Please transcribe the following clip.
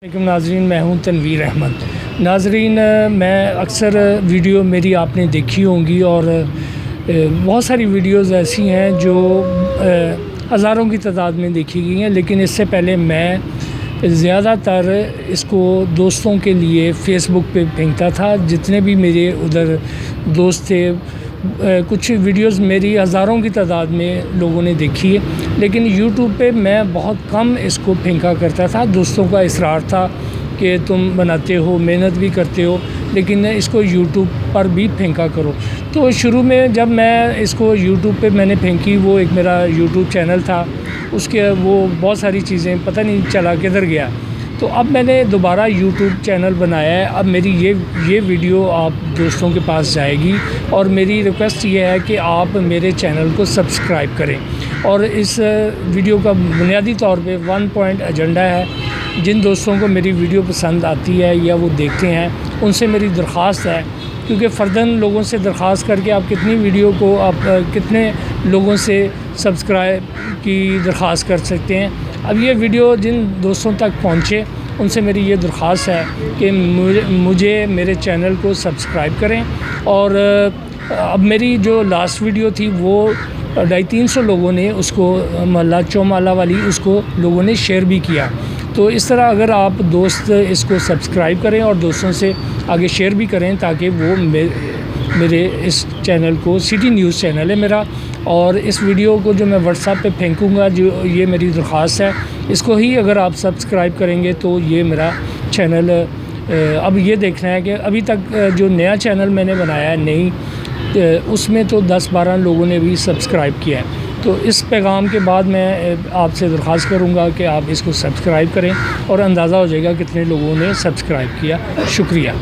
वालेकुम नाजरीन, मैं हूं तनवीर अहमद। नाजरीन, मैं अक्सर वीडियो मेरी आपने देखी होंगी और बहुत सारी वीडियोस ऐसी हैं जो हज़ारों की तादाद में देखी गई हैं, लेकिन इससे पहले मैं ज़्यादातर इसको दोस्तों के लिए फ़ेसबुक पे फेंकता था। जितने भी मेरे उधर दोस्त थे, कुछ वीडियोस मेरी हज़ारों की तादाद में लोगों ने देखी है, लेकिन यूट्यूब पे मैं बहुत कम इसको फेंका करता था। दोस्तों का इसरार था कि तुम बनाते हो, मेहनत भी करते हो, लेकिन इसको यूट्यूब पर भी फेंका करो। तो शुरू में जब मैं इसको यूट्यूब पे मैंने फेंकी, वो एक मेरा यूट्यूब चैनल था, उसके वो बहुत सारी चीज़ें पता नहीं चला किधर गया। तो अब मैंने दोबारा यूट्यूब चैनल बनाया है। अब मेरी ये वीडियो आप दोस्तों के पास जाएगी और मेरी रिक्वेस्ट ये है कि आप मेरे चैनल को सब्सक्राइब करें। और इस वीडियो का बुनियादी तौर पे 1 पॉइंट एजेंडा है। जिन दोस्तों को मेरी वीडियो पसंद आती है या वो देखते हैं, उनसे मेरी दरख्वास्त है, क्योंकि फ़र्दन लोगों से दरख्वास्त करके आप कितनी वीडियो को आप कितने लोगों से सब्सक्राइब की दरख्वास्त कर सकते हैं। अब ये वीडियो जिन दोस्तों तक पहुँचे, उनसे मेरी ये दरख्वास्त है कि मुझे मेरे चैनल को सब्सक्राइब करें। और अब मेरी जो लास्ट वीडियो थी वो 250-300 लोगों ने उसको महल्ला चौमाला वाली उसको लोगों ने शेयर भी किया। तो इस तरह अगर आप दोस्त इसको सब्सक्राइब करें और दोस्तों से आगे शेयर भी करें, ताकि वो मेरे इस चैनल को, सिटी न्यूज़ चैनल है मेरा, और इस वीडियो को जो मैं व्हाट्सएप पे फेंकूँगा, जो ये मेरी दरख्वास्त है, इसको ही अगर आप सब्सक्राइब करेंगे तो ये मेरा चैनल अब ये देखना है कि अभी तक जो नया चैनल मैंने बनाया है नई, उसमें तो 10-12 लोगों ने भी सब्सक्राइब किया है। तो इस पैगाम के बाद मैं आपसे दरख्वास्त करूँगा कि आप इसको सब्सक्राइब करें और अंदाज़ा हो जाएगा कितने लोगों ने सब्सक्राइब किया। शुक्रिया।